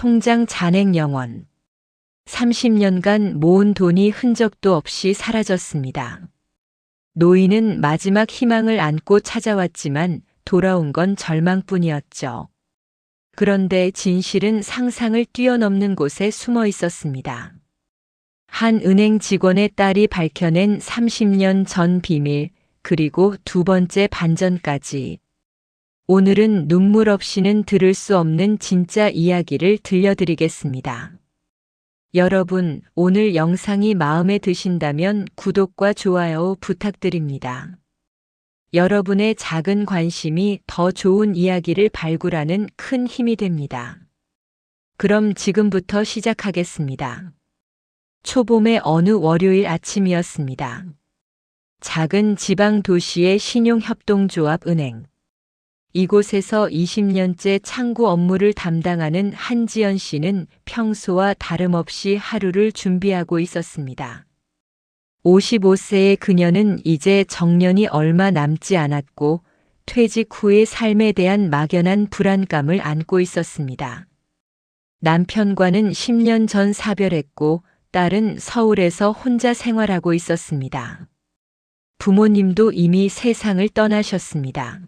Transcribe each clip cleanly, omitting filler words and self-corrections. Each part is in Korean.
통장 잔액 0원. 30년간 모은 돈이 흔적도 없이 사라졌습니다. 노인은 마지막 희망을 안고 찾아왔지만 돌아온 건 절망뿐이었죠. 그런데 진실은 상상을 뛰어넘는 곳에 숨어 있었습니다. 한 은행 직원의 딸이 밝혀낸 30년 전 비밀, 그리고 두 번째 반전까지. 오늘은 눈물 없이는 들을 수 없는 진짜 이야기를 들려드리겠습니다. 여러분, 오늘 영상이 마음에 드신다면 구독과 좋아요 부탁드립니다. 여러분의 작은 관심이 더 좋은 이야기를 발굴하는 큰 힘이 됩니다. 그럼 지금부터 시작하겠습니다. 초봄의 어느 월요일 아침이었습니다. 작은 지방 도시의 신용협동조합 은행. 이곳에서 20년째 창구 업무를 담당하는 한지연 씨는 평소와 다름없이 하루를 준비하고 있었습니다. 55세의 그녀는 이제 정년이 얼마 남지 않았고 퇴직 후의 삶에 대한 막연한 불안감을 안고 있었습니다. 남편과는 10년 전 사별했고 딸은 서울에서 혼자 생활하고 있었습니다. 부모님도 이미 세상을 떠나셨습니다.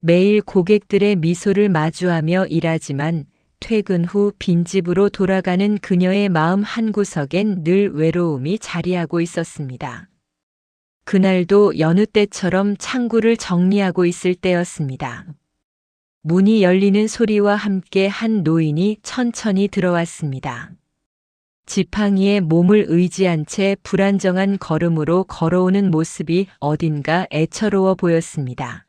매일 고객들의 미소를 마주하며 일하지만 퇴근 후 빈집으로 돌아가는 그녀의 마음 한구석엔 늘 외로움이 자리하고 있었습니다. 그날도 여느 때처럼 창구를 정리하고 있을 때였습니다. 문이 열리는 소리와 함께 한 노인이 천천히 들어왔습니다. 지팡이에 몸을 의지한 채 불안정한 걸음으로 걸어오는 모습이 어딘가 애처로워 보였습니다.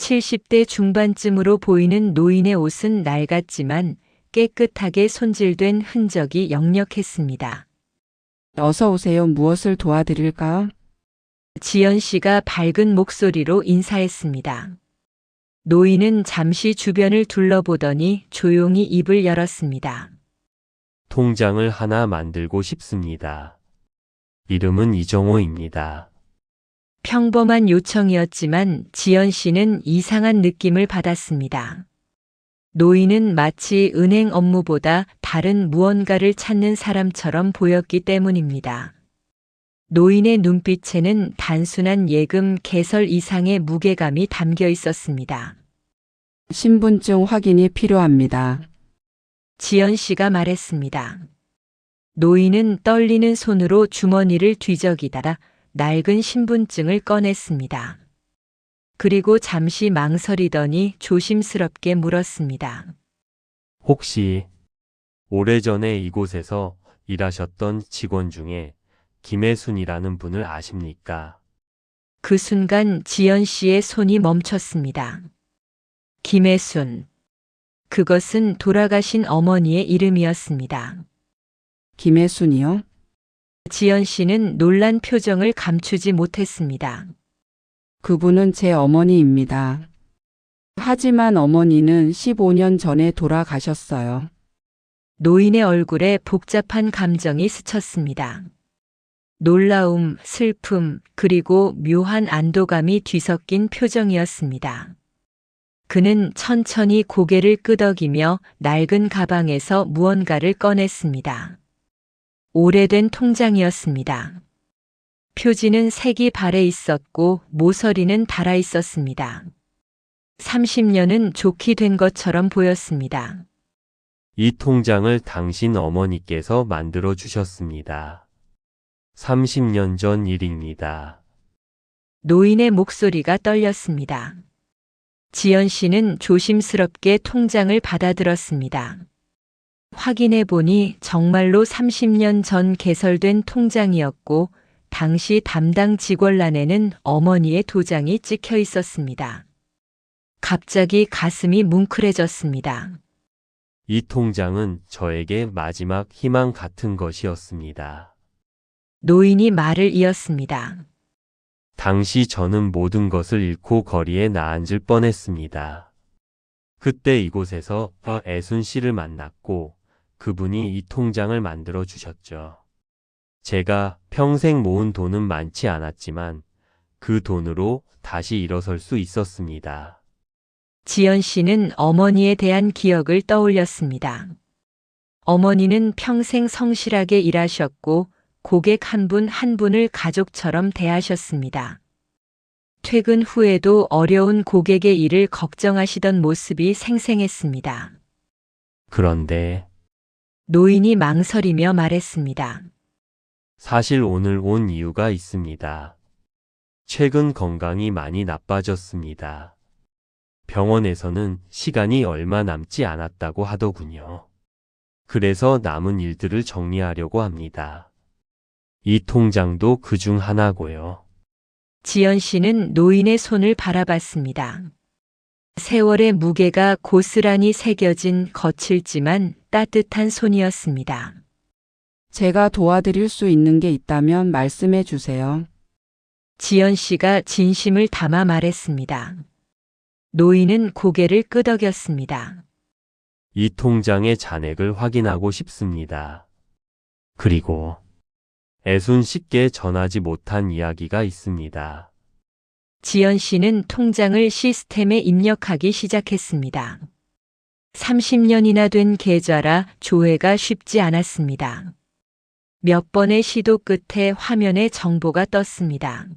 70대 중반쯤으로 보이는 노인의 옷은 낡았지만 깨끗하게 손질된 흔적이 역력했습니다. 어서 오세요. 무엇을 도와드릴까요? 지연 씨가 밝은 목소리로 인사했습니다. 노인은 잠시 주변을 둘러보더니 조용히 입을 열었습니다. 통장을 하나 만들고 싶습니다. 이름은 이정호입니다. 평범한 요청이었지만 지연 씨는 이상한 느낌을 받았습니다. 노인은 마치 은행 업무보다 다른 무언가를 찾는 사람처럼 보였기 때문입니다. 노인의 눈빛에는 단순한 예금 개설 이상의 무게감이 담겨 있었습니다. 신분증 확인이 필요합니다. 지연 씨가 말했습니다. 노인은 떨리는 손으로 주머니를 뒤적이다가 낡은 신분증을 꺼냈습니다. 그리고 잠시 망설이더니 조심스럽게 물었습니다. 혹시 오래전에 이곳에서 일하셨던 직원 중에 김혜순이라는 분을 아십니까? 그 순간 지연 씨의 손이 멈췄습니다. 김혜순. 그것은 돌아가신 어머니의 이름이었습니다. 김혜순이요? 지연 씨는 놀란 표정을 감추지 못했습니다. 그분은 제 어머니입니다. 하지만 어머니는 15년 전에 돌아가셨어요. 노인의 얼굴에 복잡한 감정이 스쳤습니다. 놀라움, 슬픔, 그리고 묘한 안도감이 뒤섞인 표정이었습니다. 그는 천천히 고개를 끄덕이며 낡은 가방에서 무언가를 꺼냈습니다. 오래된 통장이었습니다. 표지는 색이 발해 있었고 모서리는 달아 있었습니다. 30년은 좋게 된 것처럼 보였습니다. 이 통장을 당신 어머니께서 만들어 주셨습니다. 30년 전 일입니다. 노인의 목소리가 떨렸습니다. 지연 씨는 조심스럽게 통장을 받아들었습니다. 확인해 보니 정말로 30년 전 개설된 통장이었고 당시 담당 직원란에는 어머니의 도장이 찍혀 있었습니다. 갑자기 가슴이 뭉클해졌습니다. 이 통장은 저에게 마지막 희망 같은 것이었습니다. 노인이 말을 이었습니다. 당시 저는 모든 것을 잃고 거리에 나앉을 뻔했습니다. 그때 이곳에서 애순 씨를 만났고 그분이 이 통장을 만들어 주셨죠. 제가 평생 모은 돈은 많지 않았지만 그 돈으로 다시 일어설 수 있었습니다. 지연 씨는 어머니에 대한 기억을 떠올렸습니다. 어머니는 평생 성실하게 일하셨고 고객 한 분 한 분을 가족처럼 대하셨습니다. 퇴근 후에도 어려운 고객의 일을 걱정하시던 모습이 생생했습니다. 그런데 노인이 망설이며 말했습니다. 사실 오늘 온 이유가 있습니다. 최근 건강이 많이 나빠졌습니다. 병원에서는 시간이 얼마 남지 않았다고 하더군요. 그래서 남은 일들을 정리하려고 합니다. 이 통장도 그중 하나고요. 지연 씨는 노인의 손을 바라봤습니다. 세월의 무게가 고스란히 새겨진 거칠지만 따뜻한 손이었습니다. 제가 도와드릴 수 있는 게 있다면 말씀해 주세요. 지연 씨가 진심을 담아 말했습니다. 노인은 고개를 끄덕였습니다. 이 통장의 잔액을 확인하고 싶습니다. 그리고 애순 씨께 전하지 못한 이야기가 있습니다. 지연 씨는 통장을 시스템에 입력하기 시작했습니다. 30년이나 된 계좌라 조회가 쉽지 않았습니다. 몇 번의 시도 끝에 화면에 정보가 떴습니다.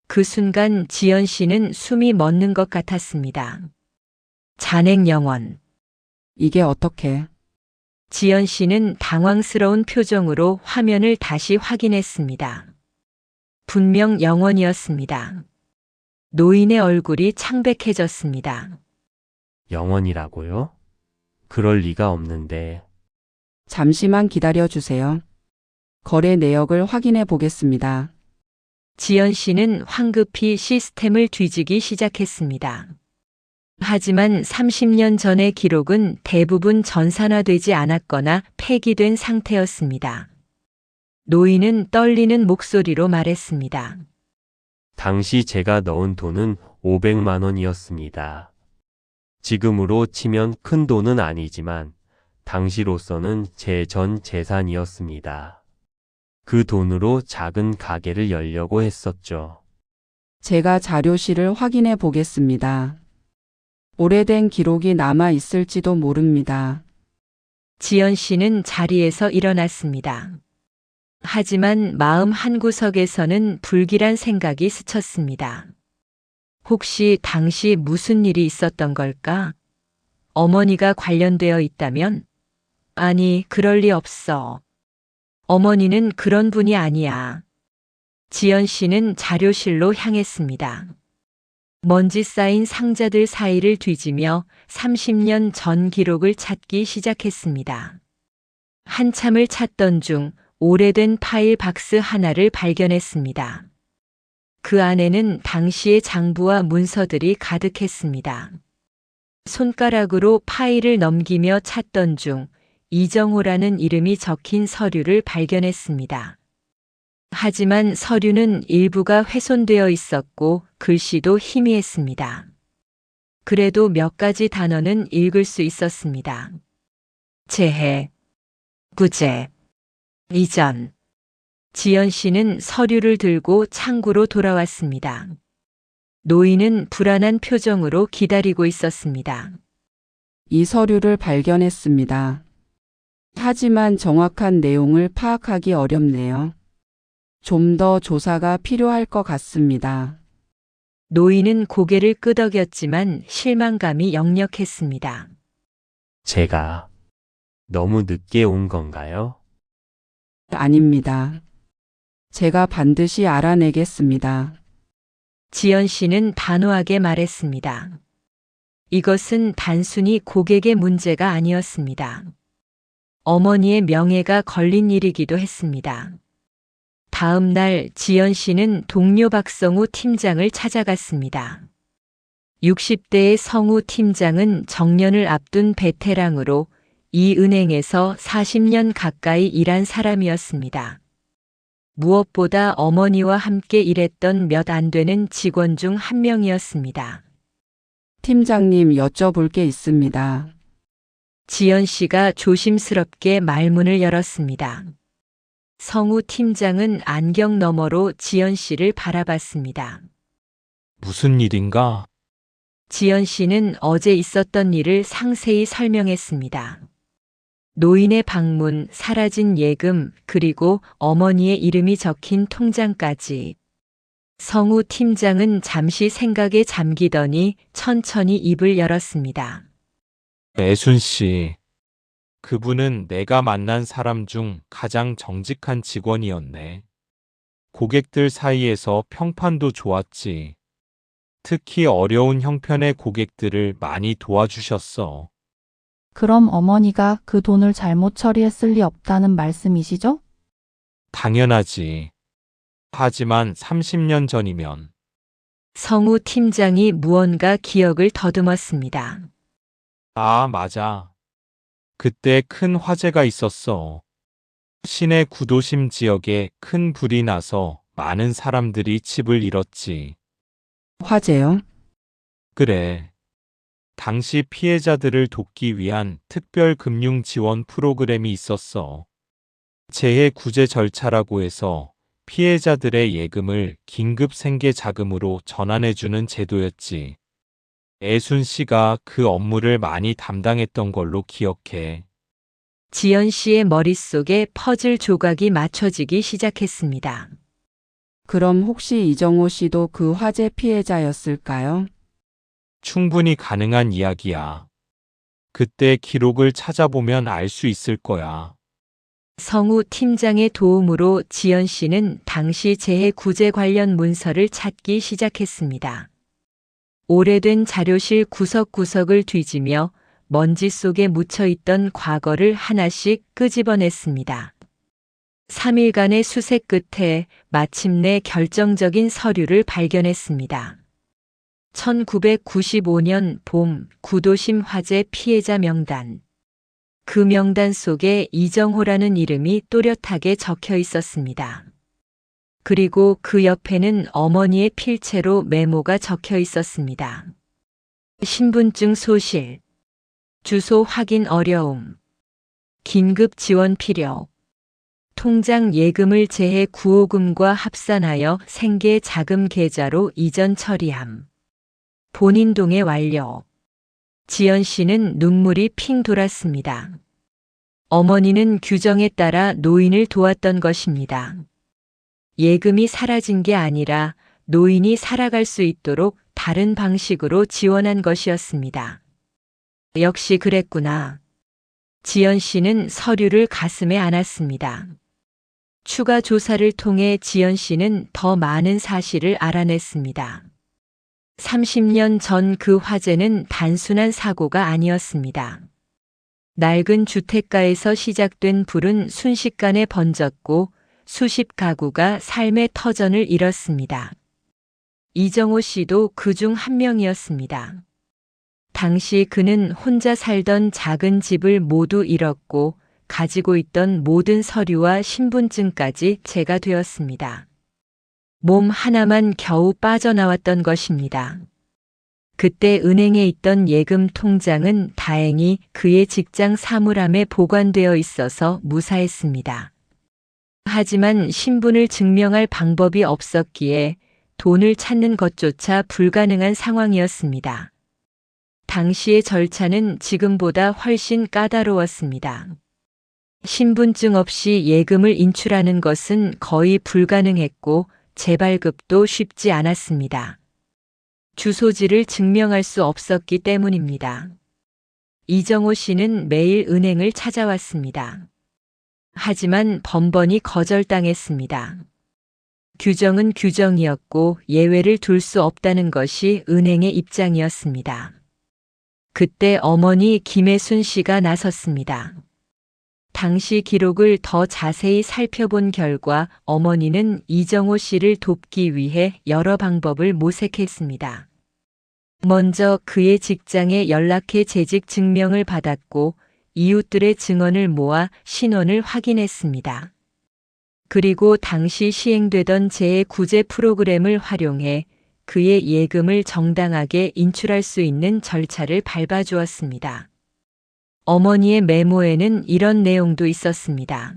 그 순간 지연 씨는 숨이 멎는 것 같았습니다. 잔액 영원. 이게 어떻게? 지연 씨는 당황스러운 표정으로 화면을 다시 확인했습니다. 분명 영원이었습니다. 노인의 얼굴이 창백해졌습니다. 영원이라고요? 그럴 리가 없는데. 잠시만 기다려 주세요. 거래 내역을 확인해 보겠습니다. 지연 씨는 황급히 시스템을 뒤지기 시작했습니다. 하지만 30년 전의 기록은 대부분 전산화되지 않았거나 폐기된 상태였습니다. 노인은 떨리는 목소리로 말했습니다. 당시 제가 넣은 돈은 500만 원이었습니다. 지금으로 치면 큰 돈은 아니지만 당시로서는 제 전 재산이었습니다. 그 돈으로 작은 가게를 열려고 했었죠. 제가 자료실을 확인해 보겠습니다. 오래된 기록이 남아 있을지도 모릅니다. 지연 씨는 자리에서 일어났습니다. 하지만 마음 한구석에서는 불길한 생각이 스쳤습니다. 혹시 당시 무슨 일이 있었던 걸까? 어머니가 관련되어 있다면? 아니, 그럴 리 없어. 어머니는 그런 분이 아니야. 지연 씨는 자료실로 향했습니다. 먼지 쌓인 상자들 사이를 뒤지며 30년 전 기록을 찾기 시작했습니다. 한참을 찾던 중 오래된 파일 박스 하나를 발견했습니다. 그 안에는 당시의 장부와 문서들이 가득했습니다. 손가락으로 파일을 넘기며 찾던 중 이정호라는 이름이 적힌 서류를 발견했습니다. 하지만 서류는 일부가 훼손되어 있었고 글씨도 희미했습니다. 그래도 몇 가지 단어는 읽을 수 있었습니다. 재해, 구제, 이전. 지연 씨는 서류를 들고 창구로 돌아왔습니다. 노인은 불안한 표정으로 기다리고 있었습니다. 이 서류를 발견했습니다. 하지만 정확한 내용을 파악하기 어렵네요. 좀 더 조사가 필요할 것 같습니다. 노인은 고개를 끄덕였지만 실망감이 역력했습니다. 제가 너무 늦게 온 건가요? 아닙니다. 제가 반드시 알아내겠습니다. 지연 씨는 단호하게 말했습니다. 이것은 단순히 고객의 문제가 아니었습니다. 어머니의 명예가 걸린 일이기도 했습니다. 다음 날 지연 씨는 동료 박성우 팀장을 찾아갔습니다. 60대의 성우 팀장은 정년을 앞둔 베테랑으로 이 은행에서 40년 가까이 일한 사람이었습니다. 무엇보다 어머니와 함께 일했던 몇 안 되는 직원 중 한 명이었습니다. 팀장님, 여쭤볼 게 있습니다. 지연 씨가 조심스럽게 말문을 열었습니다. 성우 팀장은 안경 너머로 지연 씨를 바라봤습니다. 무슨 일인가? 지연 씨는 어제 있었던 일을 상세히 설명했습니다. 노인의 방문, 사라진 예금, 그리고 어머니의 이름이 적힌 통장까지. 성우 팀장은 잠시 생각에 잠기더니 천천히 입을 열었습니다. 애순 씨. 그분은 내가 만난 사람 중 가장 정직한 직원이었네. 고객들 사이에서 평판도 좋았지. 특히 어려운 형편의 고객들을 많이 도와주셨어. 그럼 어머니가 그 돈을 잘못 처리했을 리 없다는 말씀이시죠? 당연하지. 하지만 30년 전이면 성우 팀장이 무언가 기억을 더듬었습니다. 아, 맞아. 그때 큰 화재가 있었어. 시내 구도심 지역에 큰 불이 나서 많은 사람들이 집을 잃었지. 화재요? 그래. 당시 피해자들을 돕기 위한 특별 금융 지원 프로그램이 있었어. 재해 구제 절차라고 해서 피해자들의 예금을 긴급 생계 자금으로 전환해주는 제도였지. 애순 씨가 그 업무를 많이 담당했던 걸로 기억해. 지연 씨의 머릿속에 퍼즐 조각이 맞춰지기 시작했습니다. 그럼 혹시 이정호 씨도 그 화재 피해자였을까요? 충분히 가능한 이야기야. 그때 기록을 찾아보면 알 수 있을 거야. 성우 팀장의 도움으로 지연 씨는 당시 재해 구제 관련 문서를 찾기 시작했습니다. 오래된 자료실 구석구석을 뒤지며 먼지 속에 묻혀있던 과거를 하나씩 끄집어냈습니다. 3일간의 수색 끝에 마침내 결정적인 서류를 발견했습니다. 1995년 봄 구도심 화재 피해자 명단. 그 명단 속에 이정호라는 이름이 또렷하게 적혀 있었습니다. 그리고 그 옆에는 어머니의 필체로 메모가 적혀 있었습니다. 신분증 소실, 주소 확인 어려움, 긴급 지원 필요, 통장 예금을 재해 구호금과 합산하여 생계 자금 계좌로 이전 처리함, 본인 동의 완료. 지연 씨는 눈물이 핑 돌았습니다. 어머니는 규정에 따라 노인을 도왔던 것입니다. 예금이 사라진 게 아니라 노인이 살아갈 수 있도록 다른 방식으로 지원한 것이었습니다. 역시 그랬구나. 지연 씨는 서류를 가슴에 안았습니다. 추가 조사를 통해 지연 씨는 더 많은 사실을 알아냈습니다. 30년 전 그 화재는 단순한 사고가 아니었습니다. 낡은 주택가에서 시작된 불은 순식간에 번졌고 수십 가구가 삶의 터전을 잃었습니다. 이정호 씨도 그중 한 명이었습니다. 당시 그는 혼자 살던 작은 집을 모두 잃었고 가지고 있던 모든 서류와 신분증까지 제가 되었습니다. 몸 하나만 겨우 빠져나왔던 것입니다. 그때 은행에 있던 예금 통장은 다행히 그의 직장 사물함에 보관되어 있어서 무사했습니다. 하지만 신분을 증명할 방법이 없었기에 돈을 찾는 것조차 불가능한 상황이었습니다. 당시의 절차는 지금보다 훨씬 까다로웠습니다. 신분증 없이 예금을 인출하는 것은 거의 불가능했고 재발급도 쉽지 않았습니다. 주소지를 증명할 수 없었기 때문입니다. 이정호 씨는 매일 은행을 찾아왔습니다. 하지만 번번이 거절당했습니다. 규정은 규정이었고 예외를 둘 수 없다는 것이 은행의 입장이었습니다. 그때 어머니 김혜순 씨가 나섰습니다. 당시 기록을 더 자세히 살펴본 결과 어머니는 이정호 씨를 돕기 위해 여러 방법을 모색했습니다. 먼저 그의 직장에 연락해 재직 증명을 받았고 이웃들의 증언을 모아 신원을 확인했습니다. 그리고 당시 시행되던 재해 구제 프로그램을 활용해 그의 예금을 정당하게 인출할 수 있는 절차를 밟아주었습니다. 어머니의 메모에는 이런 내용도 있었습니다.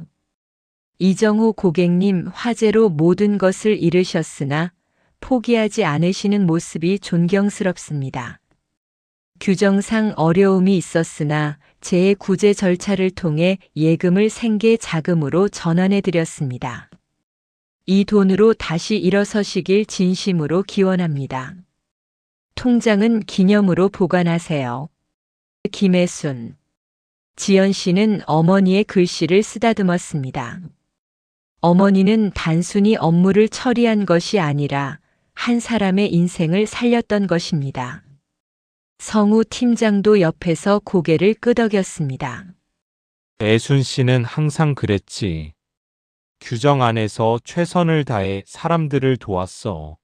이정호 고객님, 화재로 모든 것을 잃으셨으나 포기하지 않으시는 모습이 존경스럽습니다. 규정상 어려움이 있었으나 재구제 절차를 통해 예금을 생계 자금으로 전환해 드렸습니다. 이 돈으로 다시 일어서시길 진심으로 기원합니다. 통장은 기념으로 보관하세요. 김혜순. 지연 씨는 어머니의 글씨를 쓰다듬었습니다. 어머니는 단순히 업무를 처리한 것이 아니라 한 사람의 인생을 살렸던 것입니다. 성우 팀장도 옆에서 고개를 끄덕였습니다. 애순 씨는 항상 그랬지. 규정 안에서 최선을 다해 사람들을 도왔어.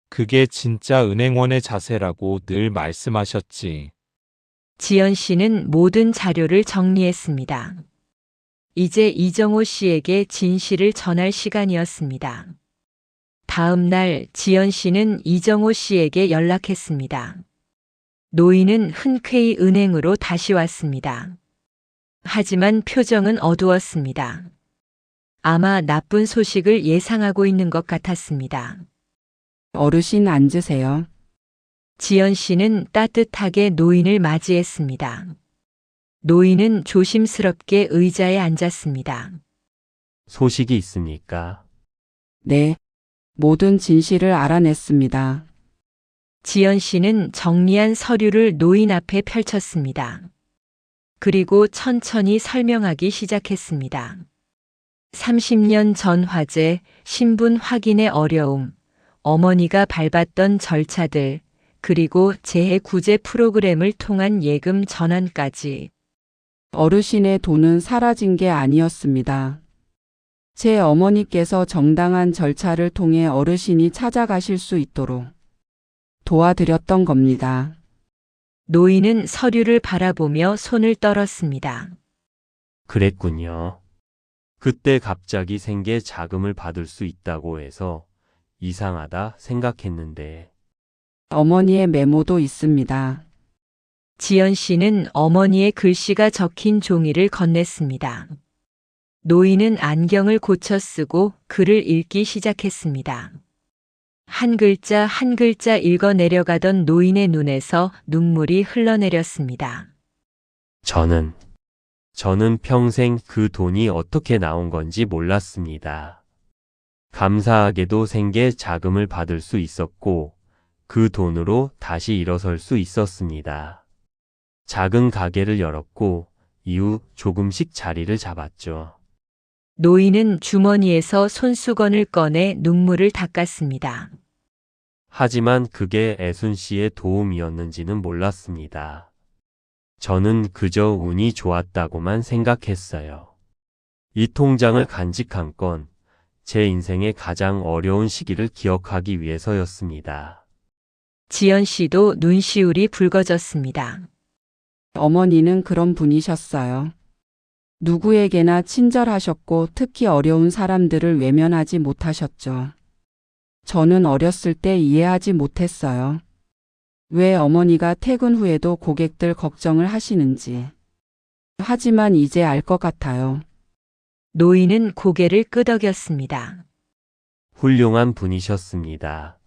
그게 진짜 은행원의 자세라고 늘 말씀하셨지. 지연 씨는 모든 자료를 정리했습니다. 이제 이정호 씨에게 진실을 전할 시간이었습니다. 다음 날 지연 씨는 이정호 씨에게 연락했습니다. 노인은 흔쾌히 은행으로 다시 왔습니다. 하지만 표정은 어두웠습니다. 아마 나쁜 소식을 예상하고 있는 것 같았습니다. 어르신 앉으세요. 지연 씨는 따뜻하게 노인을 맞이했습니다. 노인은 조심스럽게 의자에 앉았습니다. 소식이 있습니까? 네. 모든 진실을 알아냈습니다. 지연 씨는 정리한 서류를 노인 앞에 펼쳤습니다. 그리고 천천히 설명하기 시작했습니다. 30년 전 화재, 신분 확인의 어려움, 어머니가 밟았던 절차들, 그리고 재해구제 프로그램을 통한 예금 전환까지. 어르신의 돈은 사라진 게 아니었습니다. 제 어머니께서 정당한 절차를 통해 어르신이 찾아가실 수 있도록 도와드렸던 겁니다. 노인은 서류를 바라보며 손을 떨었습니다. 그랬군요. 그때 갑자기 생계 자금을 받을 수 있다고 해서 이상하다 생각했는데. 어머니의 메모도 있습니다. 지연 씨는 어머니의 글씨가 적힌 종이를 건넸습니다. 노인은 안경을 고쳐 쓰고 글을 읽기 시작했습니다. 한 글자 한 글자 읽어 내려가던 노인의 눈에서 눈물이 흘러내렸습니다. 저는 평생 그 돈이 어떻게 나온 건지 몰랐습니다. 감사하게도 생계 자금을 받을 수 있었고 그 돈으로 다시 일어설 수 있었습니다. 작은 가게를 열었고 이후 조금씩 자리를 잡았죠. 노인은 주머니에서 손수건을 꺼내 눈물을 닦았습니다. 하지만 그게 애순 씨의 도움이었는지는 몰랐습니다. 저는 그저 운이 좋았다고만 생각했어요. 이 통장을 간직한 건 제 인생의 가장 어려운 시기를 기억하기 위해서였습니다. 지연 씨도 눈시울이 붉어졌습니다. 어머니는 그런 분이셨어요. 누구에게나 친절하셨고 특히 어려운 사람들을 외면하지 못하셨죠. 저는 어렸을 때 이해하지 못했어요. 왜 어머니가 퇴근 후에도 고객들 걱정을 하시는지. 하지만 이제 알 것 같아요. 노인은 고개를 끄덕였습니다. 훌륭한 분이셨습니다.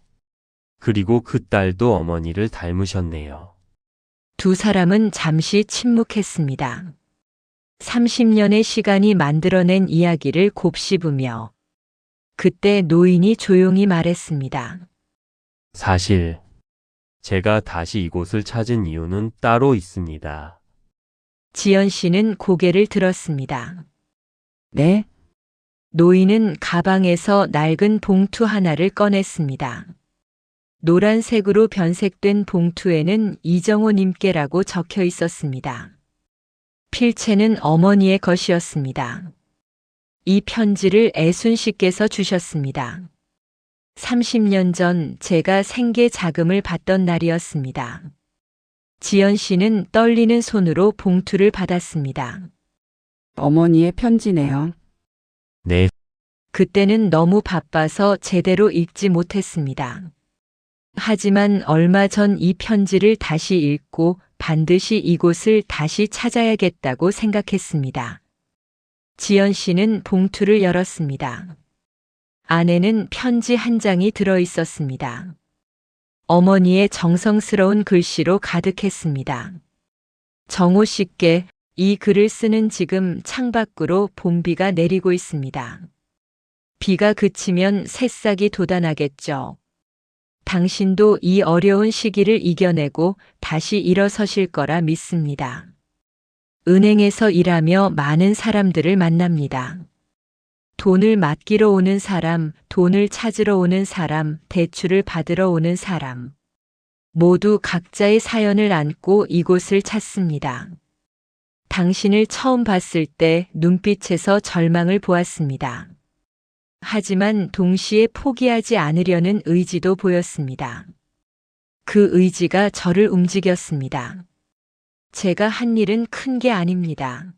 그리고 그 딸도 어머니를 닮으셨네요. 두 사람은 잠시 침묵했습니다. 30년의 시간이 만들어낸 이야기를 곱씹으며 그때 노인이 조용히 말했습니다. 사실 제가 다시 이곳을 찾은 이유는 따로 있습니다. 지연 씨는 고개를 들었습니다. 네? 노인은 가방에서 낡은 봉투 하나를 꺼냈습니다. 노란색으로 변색된 봉투에는 이정호 님께라고 적혀 있었습니다. 필체는 어머니의 것이었습니다. 이 편지를 애순 씨께서 주셨습니다. 30년 전 제가 생계 자금을 받던 날이었습니다. 지연 씨는 떨리는 손으로 봉투를 받았습니다. 어머니의 편지네요. 네, 그때는 너무 바빠서 제대로 읽지 못했습니다. 하지만 얼마 전 이 편지를 다시 읽고 반드시 이곳을 다시 찾아야겠다고 생각했습니다. 지연 씨는 봉투를 열었습니다. 안에는 편지 한 장이 들어 있었습니다. 어머니의 정성스러운 글씨로 가득했습니다. 정호 씨께 이 글을 쓰는 지금 창밖으로 봄비가 내리고 있습니다. 비가 그치면 새싹이 돋아나겠죠. 당신도 이 어려운 시기를 이겨내고 다시 일어서실 거라 믿습니다. 은행에서 일하며 많은 사람들을 만납니다. 돈을 맡기러 오는 사람, 돈을 찾으러 오는 사람, 대출을 받으러 오는 사람. 모두 각자의 사연을 안고 이곳을 찾습니다. 당신을 처음 봤을 때 눈빛에서 절망을 보았습니다. 하지만 동시에 포기하지 않으려는 의지도 보였습니다. 그 의지가 저를 움직였습니다. 제가 한 일은 큰 게 아닙니다.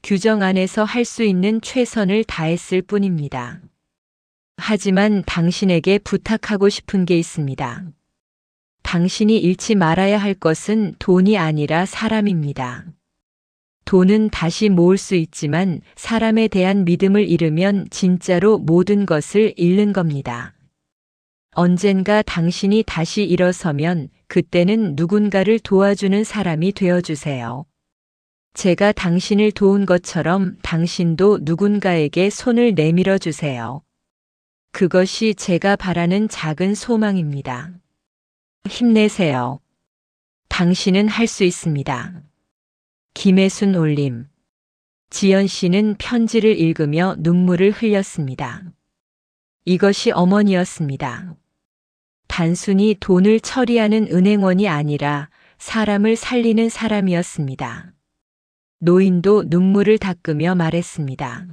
규정 안에서 할 수 있는 최선을 다했을 뿐입니다. 하지만 당신에게 부탁하고 싶은 게 있습니다. 당신이 잃지 말아야 할 것은 돈이 아니라 사람입니다. 돈은 다시 모을 수 있지만 사람에 대한 믿음을 잃으면 진짜로 모든 것을 잃는 겁니다. 언젠가 당신이 다시 일어서면 그때는 누군가를 도와주는 사람이 되어주세요. 제가 당신을 도운 것처럼 당신도 누군가에게 손을 내밀어 주세요. 그것이 제가 바라는 작은 소망입니다. 힘내세요. 당신은 할 수 있습니다. 김혜순 올림. 지연 씨는 편지를 읽으며 눈물을 흘렸습니다. 이것이 어머니였습니다. 단순히 돈을 처리하는 은행원이 아니라 사람을 살리는 사람이었습니다. 노인도 눈물을 닦으며 말했습니다.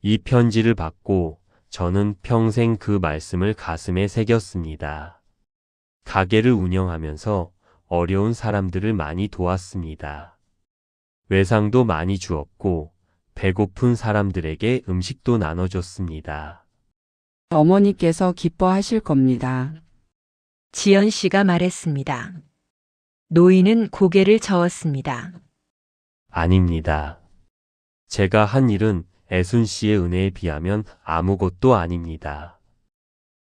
이 편지를 받고 저는 평생 그 말씀을 가슴에 새겼습니다. 가게를 운영하면서 어려운 사람들을 많이 도왔습니다. 외상도 많이 주었고 배고픈 사람들에게 음식도 나눠줬습니다. 어머니께서 기뻐하실 겁니다. 지연 씨가 말했습니다. 노인은 고개를 저었습니다. 아닙니다. 제가 한 일은 애순 씨의 은혜에 비하면 아무것도 아닙니다.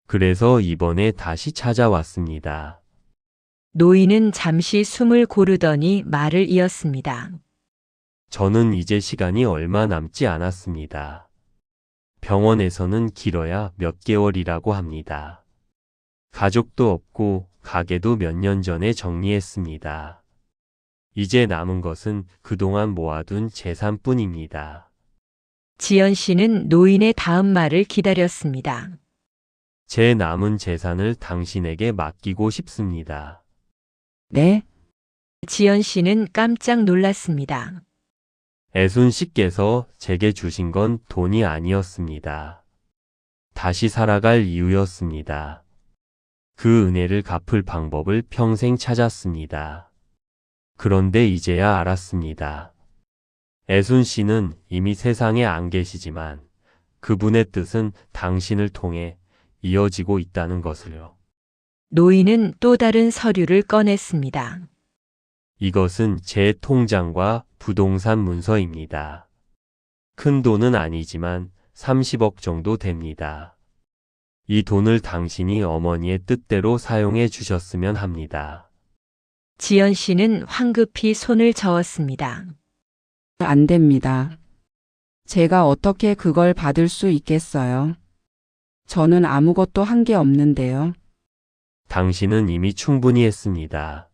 그래서 이번에 다시 찾아왔습니다. 노인은 잠시 숨을 고르더니 말을 이었습니다. 저는 이제 시간이 얼마 남지 않았습니다. 병원에서는 길어야 몇 개월이라고 합니다. 가족도 없고 가게도 몇 년 전에 정리했습니다. 이제 남은 것은 그동안 모아둔 재산뿐입니다. 지연 씨는 노인의 다음 말을 기다렸습니다. 제 남은 재산을 당신에게 맡기고 싶습니다. 네? 지연 씨는 깜짝 놀랐습니다. 애순 씨께서 제게 주신 건 돈이 아니었습니다. 다시 살아갈 이유였습니다. 그 은혜를 갚을 방법을 평생 찾았습니다. 그런데 이제야 알았습니다. 애순 씨는 이미 세상에 안 계시지만 그분의 뜻은 당신을 통해 이어지고 있다는 것을요. 노인은 또 다른 서류를 꺼냈습니다. 이것은 제 통장과 부동산 문서입니다. 큰 돈은 아니지만 30억 정도 됩니다. 이 돈을 당신이 어머니의 뜻대로 사용해 주셨으면 합니다. 지연 씨는 황급히 손을 저었습니다. 안 됩니다. 제가 어떻게 그걸 받을 수 있겠어요? 저는 아무것도 한 게 없는데요. 당신은 이미 충분히 했습니다.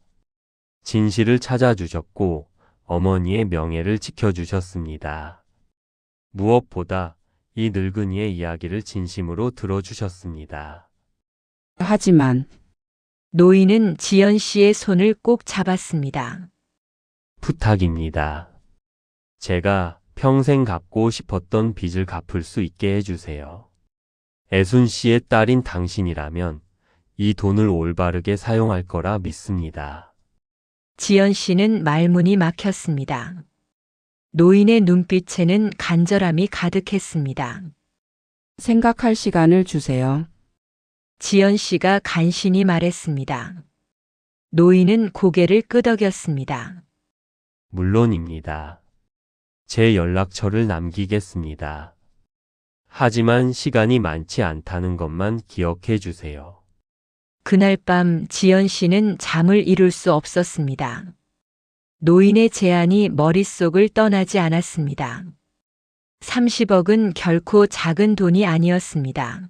진실을 찾아주셨고 어머니의 명예를 지켜주셨습니다. 무엇보다 이 늙은이의 이야기를 진심으로 들어주셨습니다. 하지만 노인은 지연 씨의 손을 꼭 잡았습니다. 부탁입니다. 제가 평생 갚고 싶었던 빚을 갚을 수 있게 해주세요. 애순 씨의 딸인 당신이라면 이 돈을 올바르게 사용할 거라 믿습니다. 지연 씨는 말문이 막혔습니다. 노인의 눈빛에는 간절함이 가득했습니다. 생각할 시간을 주세요. 지연 씨가 간신히 말했습니다. 노인은 고개를 끄덕였습니다. 물론입니다. 제 연락처를 남기겠습니다. 하지만 시간이 많지 않다는 것만 기억해 주세요. 그날 밤 지연 씨는 잠을 이룰 수 없었습니다. 노인의 제안이 머릿속을 떠나지 않았습니다. 30억은 결코 작은 돈이 아니었습니다.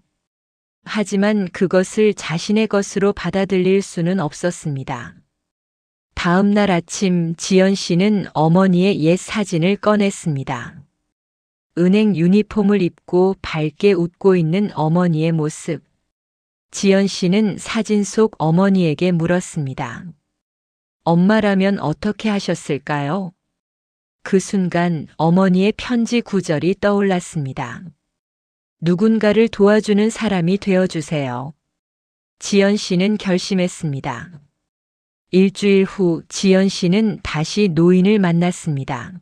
하지만 그것을 자신의 것으로 받아들일 수는 없었습니다. 다음 날 아침 지연 씨는 어머니의 옛 사진을 꺼냈습니다. 은행 유니폼을 입고 밝게 웃고 있는 어머니의 모습. 지연 씨는 사진 속 어머니에게 물었습니다. 엄마라면 어떻게 하셨을까요? 그 순간 어머니의 편지 구절이 떠올랐습니다. 누군가를 도와주는 사람이 되어주세요. 지연 씨는 결심했습니다. 일주일 후 지연 씨는 다시 노인을 만났습니다.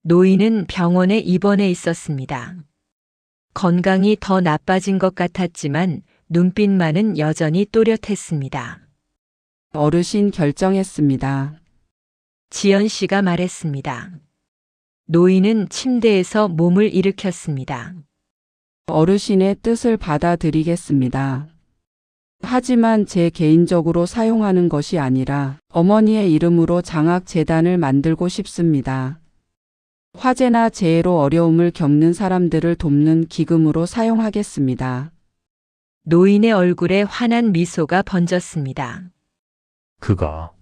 노인은 병원에 입원해 있었습니다. 건강이 더 나빠진 것 같았지만 눈빛만은 여전히 또렷했습니다. 어르신 결정했습니다. 지연 씨가 말했습니다. 노인은 침대에서 몸을 일으켰습니다. 어르신의 뜻을 받아들이겠습니다. 하지만 제 개인적으로 사용하는 것이 아니라 어머니의 이름으로 장학재단을 만들고 싶습니다. 화재나 재해로 어려움을 겪는 사람들을 돕는 기금으로 사용하겠습니다. 노인의 얼굴에 환한 미소가 번졌습니다. 그거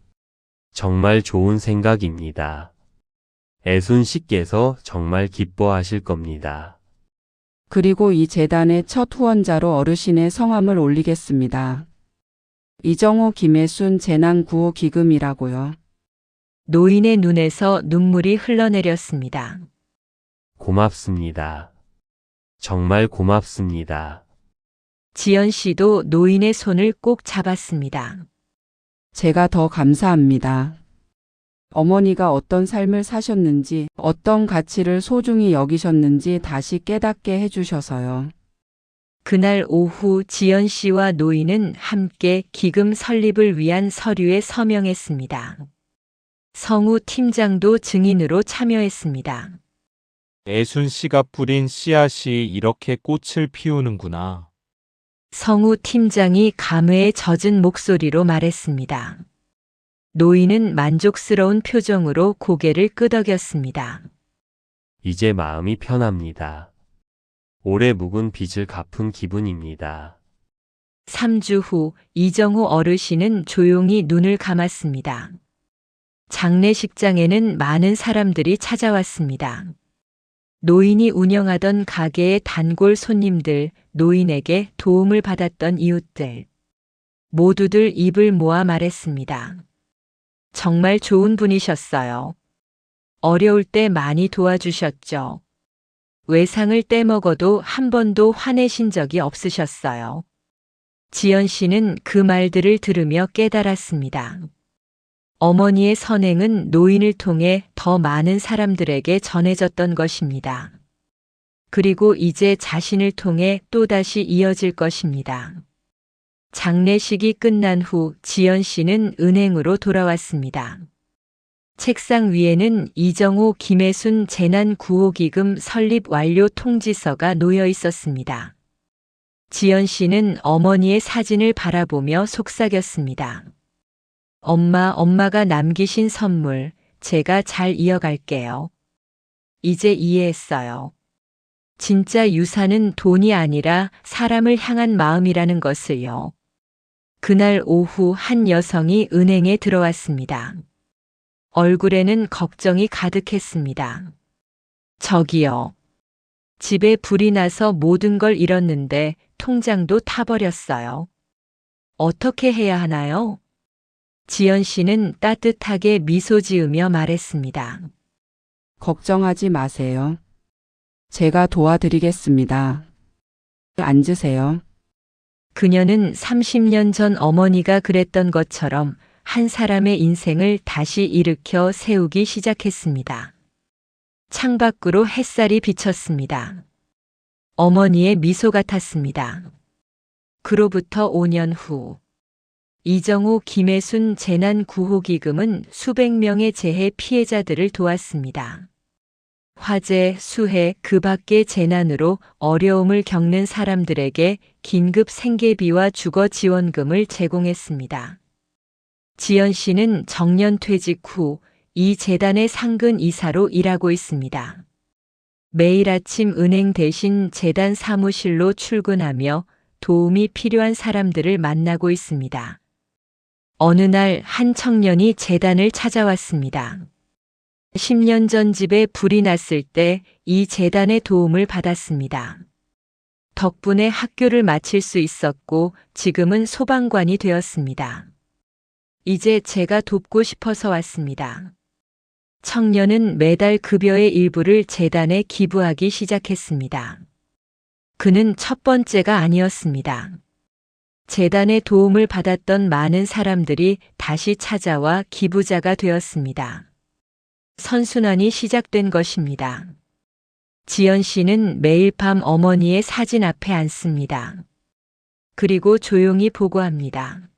정말 좋은 생각입니다. 애순 씨께서 정말 기뻐하실 겁니다. 그리고 이 재단의 첫 후원자로 어르신의 성함을 올리겠습니다. 이정호 김혜순 재난구호 기금이라고요. 노인의 눈에서 눈물이 흘러내렸습니다. 고맙습니다. 정말 고맙습니다. 지연 씨도 노인의 손을 꼭 잡았습니다. 제가 더 감사합니다. 어머니가 어떤 삶을 사셨는지, 어떤 가치를 소중히 여기셨는지 다시 깨닫게 해주셔서요. 그날 오후 지연 씨와 노인은 함께 기금 설립을 위한 서류에 서명했습니다. 성우 팀장도 증인으로 참여했습니다. 애순 씨가 뿌린 씨앗이 이렇게 꽃을 피우는구나. 성우 팀장이 감회에 젖은 목소리로 말했습니다. 노인은 만족스러운 표정으로 고개를 끄덕였습니다. 이제 마음이 편합니다. 오래 묵은 빚을 갚은 기분입니다. 3주 후 이정호 어르신은 조용히 눈을 감았습니다. 장례식장에는 많은 사람들이 찾아왔습니다. 노인이 운영하던 가게의 단골 손님들, 노인에게 도움을 받았던 이웃들. 모두들 입을 모아 말했습니다. 정말 좋은 분이셨어요. 어려울 때 많이 도와주셨죠. 외상을 떼먹어도 한 번도 화내신 적이 없으셨어요. 지연 씨는 그 말들을 들으며 깨달았습니다. 어머니의 선행은 노인을 통해 더 많은 사람들에게 전해졌던 것입니다. 그리고 이제 자신을 통해 또다시 이어질 것입니다. 장례식이 끝난 후 지연 씨는 은행으로 돌아왔습니다. 책상 위에는 이정호 김혜순 재난구호기금 설립 완료 통지서가 놓여 있었습니다. 지연 씨는 어머니의 사진을 바라보며 속삭였습니다. 엄마가 남기신 선물, 제가 잘 이어갈게요. 이제 이해했어요. 진짜 유산은 돈이 아니라 사람을 향한 마음이라는 것을요. 그날 오후 한 여성이 은행에 들어왔습니다. 얼굴에는 걱정이 가득했습니다. 저기요. 집에 불이 나서 모든 걸 잃었는데 통장도 타버렸어요. 어떻게 해야 하나요? 지연 씨는 따뜻하게 미소 지으며 말했습니다. 걱정하지 마세요. 제가 도와드리겠습니다. 앉으세요. 그녀는 30년 전 어머니가 그랬던 것처럼 한 사람의 인생을 다시 일으켜 세우기 시작했습니다. 창밖으로 햇살이 비쳤습니다. 어머니의 미소 같았습니다. 그로부터 5년 후 이정호 김혜순 재난구호기금은 수백 명의 재해 피해자들을 도왔습니다. 화재, 수해, 그 밖의 재난으로 어려움을 겪는 사람들에게 긴급 생계비와 주거 지원금을 제공했습니다. 지연 씨는 정년 퇴직 후 이 재단의 상근 이사로 일하고 있습니다. 매일 아침 은행 대신 재단 사무실로 출근하며 도움이 필요한 사람들을 만나고 있습니다. 어느 날 한 청년이 재단을 찾아왔습니다. 10년 전 집에 불이 났을 때 이 재단의 도움을 받았습니다. 덕분에 학교를 마칠 수 있었고 지금은 소방관이 되었습니다. 이제 제가 돕고 싶어서 왔습니다. 청년은 매달 급여의 일부를 재단에 기부하기 시작했습니다. 그는 첫 번째가 아니었습니다. 재단의 도움을 받았던 많은 사람들이 다시 찾아와 기부자가 되었습니다. 선순환이 시작된 것입니다. 지연 씨는 매일 밤 어머니의 사진 앞에 앉습니다. 그리고 조용히 보고합니다.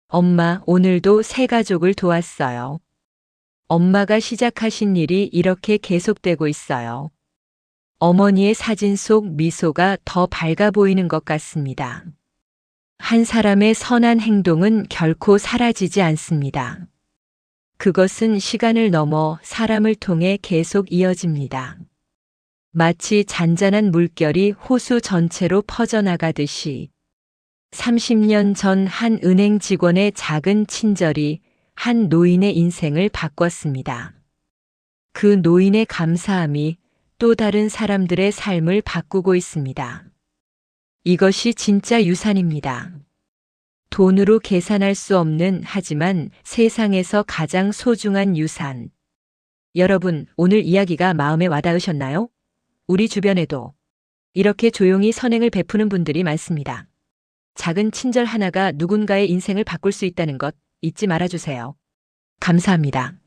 엄마, 오늘도 새 가족을 도왔어요. 엄마가 시작하신 일이 이렇게 계속되고 있어요. 어머니의 사진 속 미소가 더 밝아 보이는 것 같습니다. 한 사람의 선한 행동은 결코 사라지지 않습니다. 그것은 시간을 넘어 사람을 통해 계속 이어집니다. 마치 잔잔한 물결이 호수 전체로 퍼져나가듯이 30년 전 한 은행 직원의 작은 친절이 한 노인의 인생을 바꿨습니다. 그 노인의 감사함이 또 다른 사람들의 삶을 바꾸고 있습니다. 이것이 진짜 유산입니다. 돈으로 계산할 수 없는 하지만 세상에서 가장 소중한 유산. 여러분, 오늘 이야기가 마음에 와닿으셨나요? 우리 주변에도 이렇게 조용히 선행을 베푸는 분들이 많습니다. 작은 친절 하나가 누군가의 인생을 바꿀 수 있다는 것 잊지 말아주세요. 감사합니다.